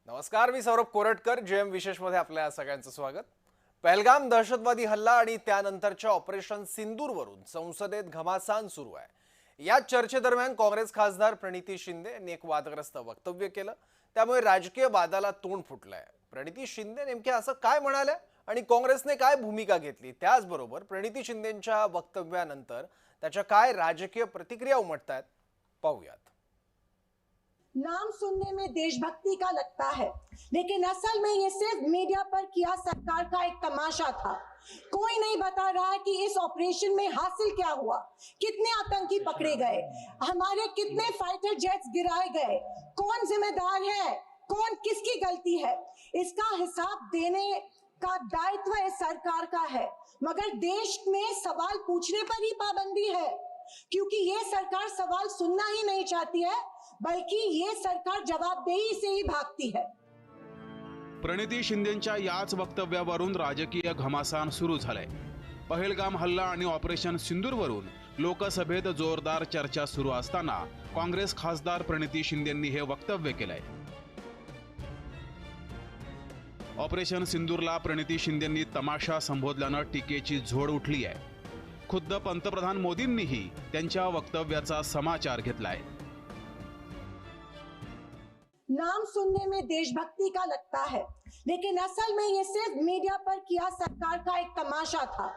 नमस्कार, मी सौरभ कोरटकर. जेएम विशेषमध्ये आपल्या सगळ्यांचं स्वागत. पहलगाम दहशतवादी हल्ला आणि त्यानंतरच्या ऑपरेशन सिंदूरवरून संसदेत घमासान सुरू आहे. या चर्चेदरम्यान काँग्रेस खासदार प्रणिती शिंदे यांनी एक वादग्रस्त वक्तव्य केलं. त्यामुळे राजकीय वादाला तोंड फुटलंय. प्रणिती शिंदे नेमक्या असं काय म्हणाल्या आणि काँग्रेसने काय भूमिका घेतली, त्याचबरोबर प्रणिती शिंदेंच्या वक्तव्यानंतर त्याच्या काय राजकीय प्रतिक्रिया उमटतात पाहूयात. नाम सुनने में देशभक्ति का लगता है, लेकिन असल में ये सिर्फ मीडिया पर किया सरकार का एक तमाशा था। कोई नहीं बता रहा है कि इस ऑपरेशन में हासिल क्या हुआ, कितने आतंकी पकड़े गए, हमारे कितने फाइटर जेट्स गिराए गए, कौन जिम्मेदार है, कौन किसकी गलती है। इसका हिसाब देने का दायित्व इस सरकार का है, मगर देश में सवाल पूछने पर ही पाबंदी है, क्योंकि ये सरकार सवाल सुनना ही नहीं चाहती है, बल्कि ये सरकार जवाबदेही से ही भागती है। प्रणिती शिंदेंच्या याच वक्तव्यावरून राजकीय घमासान सुरू झालंय. पहलगाम हल्ला आणि ऑपरेशन सिंदूरवरून लोकसभेत जोरदार चर्चा सुरू असताना काँग्रेस खासदार प्रणिती शिंदेंनी हे वक्तव्य केलंय. ऑपरेशन सिंदूरला प्रणिती शिंदेंनी तमाशा संबोधल्यानं टीकेची झोड उठली आहे. खुद्द पंतप्रधान मोदींनीही त्यांच्या वक्तव्याचा समाचार घेतलाय. नाम सुनने में देशभक्ति का लगता है, लेकिन असल में ये सिर्फ मीडिया पर किया सरकार का एक तमाशा था।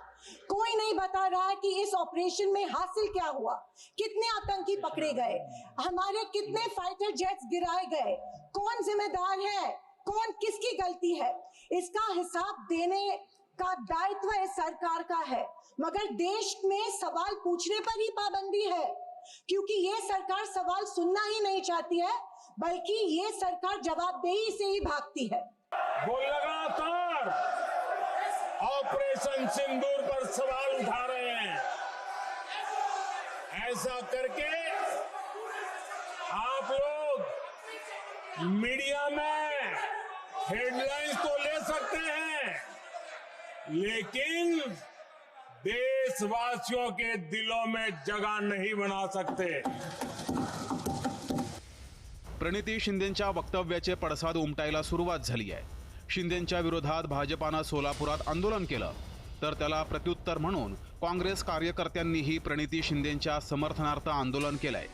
कोई नहीं बता रहा है कि इस ऑपरेशन में हासिल क्या हुआ, कितने आतंकी पकड़े गए, हमारे कितने फाइटर जेट्स गिराए गए, कौन जिम्मेदार है, कौन किसकी गलती है। इसका हिसाब देने का दायित्व इस सरकार का है, मगर देश में सवाल पूछने पर ही पाबंदी है, क्योंकि ये सरकार सवाल सुनना ही नहीं चाहती है, बल्कि ये सरकार जवाबदेही से ही भागती है। वो लगातार ऑपरेशन सिंदूर पर सवाल उठा रहे हैं। ऐसा करके आप लोग मीडिया में हेडलाइंस तो ले सकते हैं, लेकिन देशवासियों के दिलों में जगह नहीं बना सकते। प्रणिती शिंदेंच्या वक्तव्याचे पडसाद उमटायला सुरुवात झाली आहे. शिंदेंच्या विरोधात भाजपानं सोलापुरात आंदोलन केलं, तर त्याला प्रत्युत्तर म्हणून काँग्रेस कार्यकर्त्यांनीही प्रणिती शिंदेंच्या समर्थनार्थ आंदोलन केलंय.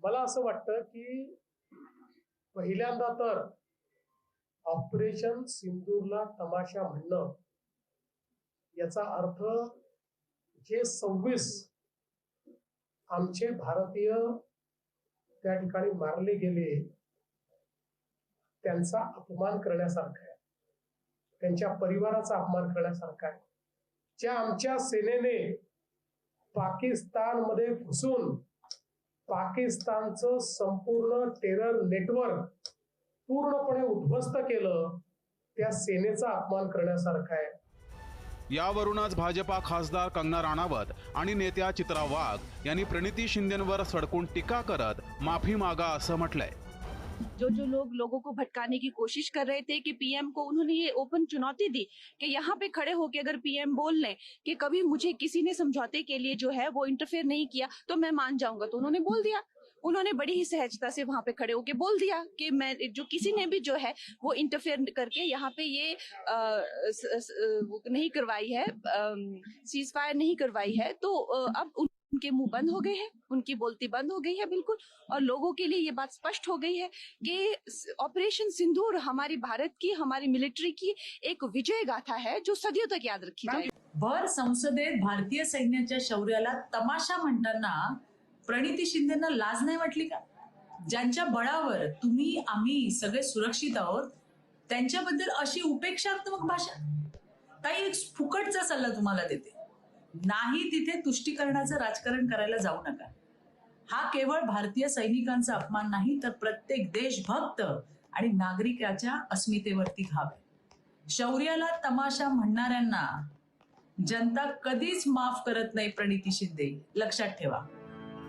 मला असं वाटतं की पहिल्यांदा तर ऑपरेशन सिंदूरला तमाशा म्हणणं याचा अर्थ जे 26 आमचे भारतीय त्या ठिकाणी मारले गेले त्यांचा अपमान करण्यासारखा आहे, त्यांच्या परिवाराचा अपमान करण्यासारखा आहे. ज्या आमच्या सेनेने पाकिस्तानमध्ये घुसून पाकिस्तानचं संपूर्ण टेरर नेटवर्क पूर्णपणे उद्ध्वस्त केलं, त्या सेनेचा अपमान करण्यासारखा आहे. यावरूनच भाजपा खासदार कंगना राणावत आणि नेत्या चित्रा वाघ यांनी प्रणिती शिंदेंवर सडकून टीका करत माफी मागा असं म्हटलंय. जो लोग लोगों को भटकाने की कोशिश कर रहे थे कि पीएम को उन्होंने ये ओपन चुनौती दी कि यहाँ पे खड़े होकर अगर पीएम बोल लें कि कभी मुझे किसी ने समझौते के लिए जो है वो इंटरफेयर नहीं किया तो मैं मान जाऊंगा, तो उन्होंने बोल दिया। उन्होंने बड़ी ही सहजता से वहां पे खड़े होके बोल दिया कि मैं जो किसी ने भी जो है वो इंटरफेयर करके यहाँ पे ये नहीं करवाई है, सीज फायर नहीं करवाई है, तो अब उनके मुंह बंद हो गए हैं, उनकी बोलती बंद हो गई है बिल्कुल। और लोगों के लिए ये बात स्पष्ट हो गई है कि ऑपरेशन सिंदूर हमारी भारत की, हमारी मिलिट्री की एक विजय गाथा है जो सदियों तक याद रखी जाएगी. भर संसदेत भारतीय सैन्याच्या शौर्याला तमाशा म्हणताना प्रणिती शिंदेंना लाज नाही वाटली का? ज्यांच्या बळावर तुम्ही आम्ही सगळे सुरक्षित आहोत त्यांच्याबद्दल अशी उपेक्षात्मक भाषा. काही एक फुकटचा सल्ला तुम्हाला देते, नाही तिथे तुष्टीकरणाचं राजकारण करायला जाऊ नका. हा केवळ भारतीय सैनिकांचा अपमान नाही, तर प्रत्येक देशभक्त आणि नागरिकाच्या अस्मितेवरती घाव आहे. शौर्याला तमाशा म्हणणाऱ्यांना जनता कधीच माफ करत नाही. प्रणिती शिंदे, लक्षात ठेवा.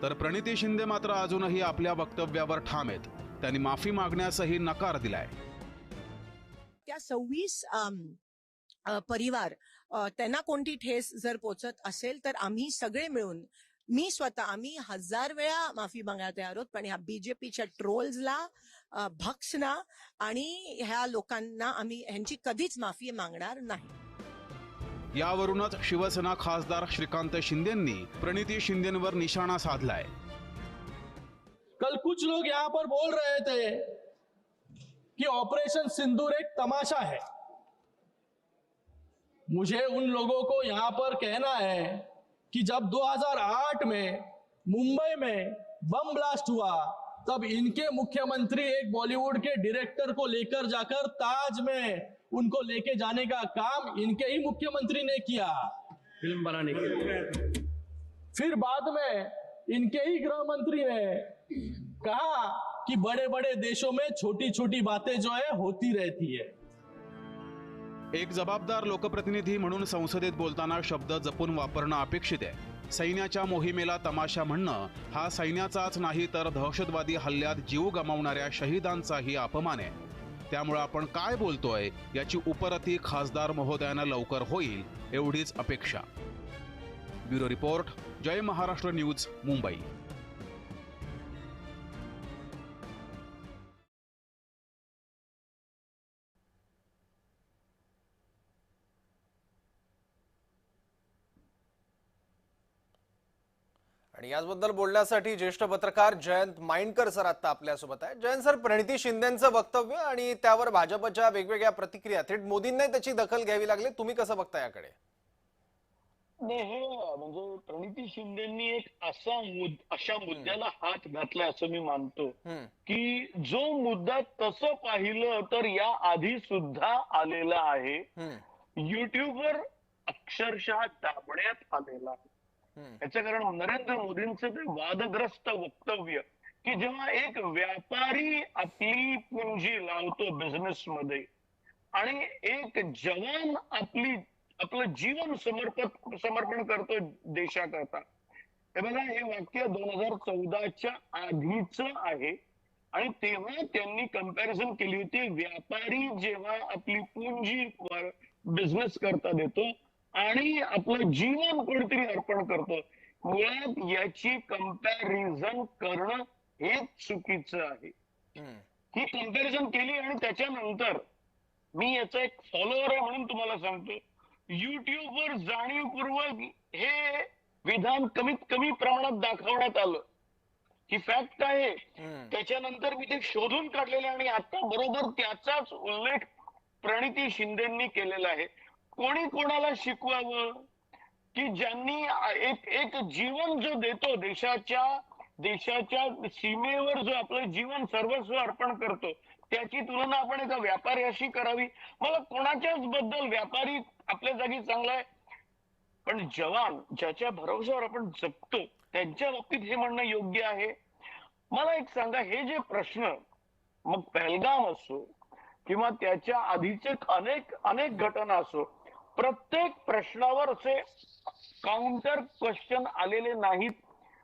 तर प्रणिती शिंदे मात्र अजूनही आपल्या वक्तव्यावर ठाम आहेत. त्यांनी माफी मागण्यासही नकार दिलाय. त्या 26 परिवार त्यांना कोणती ठेस जर पोचत असेल तर आम्ही सगळे मिळून, मी स्वतः, आम्ही 1000 वेळा माफी मागायला तयार आहोत. पण ह्या बीजेपीच्या ट्रोल्सला, भक्सना आणि ह्या लोकांना आम्ही ह्यांची कधीच माफी मागणार नाही. यावरूनच शिवसेना खासदार श्रीकांत शिंदेंनी प्रणिती शिंदेंवर निशाणा साधलाय. कल कुछ लोग यहाँ पर बोल रहे थे कि ऑपरेशन सिंदूर एक तमाशा है. मुझे उन लोगों को यहाँ पर कहना है कि जब 2008 में मुंबई में बम ब्लास्ट हुआ तब इनके मुख्यमंत्री एक बॉलीवुड के डायरेक्टर को लेकर जाकर ताज में उनको लेके जाने का काम इनके ही मुख्यमंत्री ने किया फिल्म बनाने के लिए. फिर बाद में इनके ही गृह मंत्री ने कहा कि बड़े बड़े देशों में छोटी छोटी बातें जो है होती रहती है. एक जबाबदार लोकप्रतिनिधी म्हणून संसदेत बोलताना शब्द जपून वापरणं अपेक्षित आहे. सैन्याच्या मोहिमेला तमाशा म्हणणं हा सैन्याचाच नाही तर दहशतवादी हल्ल्यात जीव गमावणाऱ्या शहीदांचाही अपमान आहे. त्यामुळे आपण काय बोलतोय याची उपरती खासदार महोदयांना लवकर होईल एवढीच अपेक्षा. ब्युरो रिपोर्ट, जय महाराष्ट्र न्यूज, मुंबई. आणि याचबद्दल बोलण्यासाठी ज्येष्ठ पत्रकार जयंत माइंडकर सर आता आपल्यासोबत आहे. जयंत सर, प्रणिती शिंदेंचं वक्तव्य आणि त्यावर भाजपच्या वेगवेगळ्या प्रतिक्रिया, थेट मोदींनाही त्याची दखल घ्यावी लागली. तुम्ही कसं बघता याकडे? नाही, हे म्हणजे प्रणिती शिंदेंनी एक अशा मुद्द्याला हात घातलाय असं मी मानतो की जो मुद्दा तसं पाहिलं तर या आधी सुद्धा आलेला आहे. युट्यूबवर अक्षरशः दाबण्यात आलेला आहे. याचं कारण नरेंद्र मोदींचं ते वादग्रस्त वक्तव्य की जेव्हा एक व्यापारी आपली पुंजी लावतो बिझनेस मध्ये आणि एक जवान आपलं जीवन समर्पण करतो देशाकरता. हे बघा, हे वाक्य 2014च्या आधीच आहे आणि तेव्हा त्यांनी कंपॅरिझन केली होती. व्यापारी जेव्हा आपली पुंजी बिझनेस करता देतो आणि आपलं जीवन कोणीतरी अर्पण करतो, मुळात याची कंपॅरिझन करणं हेच चुकीचं आहे. ही कंपॅरिझन केली आणि त्याच्यानंतर मी याचा एक फॉलोअर आहे म्हणून तुम्हाला सांगतो, युट्यूबवर जाणीवपूर्वक हे विधान कमीत कमी प्रमाणात दाखवण्यात आलं. ही फॅक्ट आहे. त्याच्यानंतर मी ते शोधून काढलेलं आणि आता बरोबर त्याचाच उल्लेख प्रणिती शिंदेंनी केलेला आहे. कोणी कोणाला शिकवावं की ज्यांनी एक जीवन जो देतो, देशाच्या सीमेवर जो आपलं जीवन सर्वस्व अर्पण करतो, त्याची तुलना आपण एका व्यापाऱ्याशी करावी? मला कोणाच्याच बद्दल व्यापारी आपल्या जागी चांगला आहे, पण जवान ज्याच्या भरोश्यावर आपण जगतो त्यांच्या बाबतीत हे म्हणणं योग्य आहे? मला एक सांगा, हे जे प्रश्न, मग पहलगाम असो किंवा त्याच्या आधीचे अनेक घटना असो, प्रत्येक प्रश्नावर असे काउंटर क्वेश्चन आलेले नाहीत.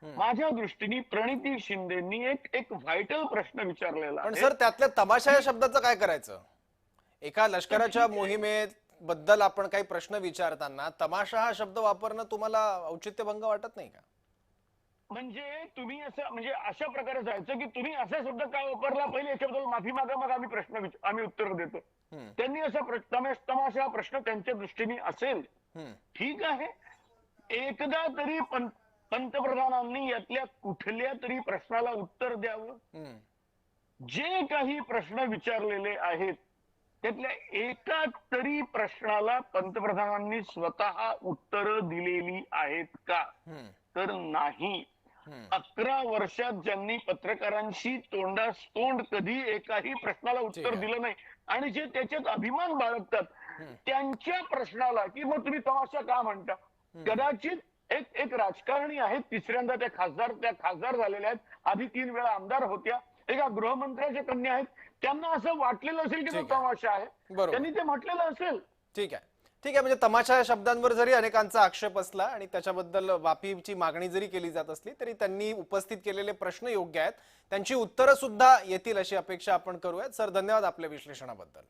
माझ्या दृष्टीने प्रणिती शिंदेंनी एक व्हायटल प्रश्न विचारलेला आहे. पण सर, त्यातल्या तमाशा या शब्दाचं काय करायचं? एका लष्कराच्या मोहिमेबद्दल आपण काही प्रश्न विचारताना तमाशा हा शब्द वापरणं तुम्हाला औचित्यभंग वाटत नाही का? म्हणजे तुम्ही असं, म्हणजे अशा प्रकारे जायचं की तुम्ही असा शब्द का वापरला, पहिले याच्याबद्दल माफी मागा, मग आम्ही उत्तर देतो. त्यांनी असा तमाशा प्रश्न त्यांच्या दृष्टीने असेल, ठीक आहे. एकदा तरी पंतप्रधानांनी यातल्या कुठल्या तरी प्रश्नाला उत्तर द्यावं. जे काही प्रश्न विचारलेले आहेत त्यातल्या एका तरी प्रश्नाला पंतप्रधानांनी स्वतः उत्तर दिलेली आहेत का? तर नाही. 11 वर्षात ज्यांनी पत्रकारांशी तोंडास-तोंड कधी एकाही प्रश्नाला उत्तर दिलं नाही आणि जे त्याच्यात अभिमान बाळगतात त्यांच्या प्रश्नाला की मग तुम्ही तमाशा का म्हणता? कदाचित एक राजकारणी आहेत, तिसऱ्यांदा त्या खासदार झालेल्या आहेत, आधी 3 वेळा आमदार होत्या, एका गृहमंत्र्याच्या कन्या आहेत, त्यांना असं वाटलेलं असेल की तो तमाशा आहे, बरोबर. त्यांनी ते म्हटलेलं असेल. ठीक आहे, ठीक आहे. म्हणजे तमाशा या शब्दांवर जरी अनेकांचा आक्षेप असला आणि त्याच्याबद्दल माफीची मागणी जरी केली जात असली तरी त्यांनी उपस्थित केलेले प्रश्न योग्य आहेत, त्यांची उत्तरं सुद्धा येतील अशी अपेक्षा आपण करूयात. सर, धन्यवाद आपल्या विश्लेषणाबद्दल.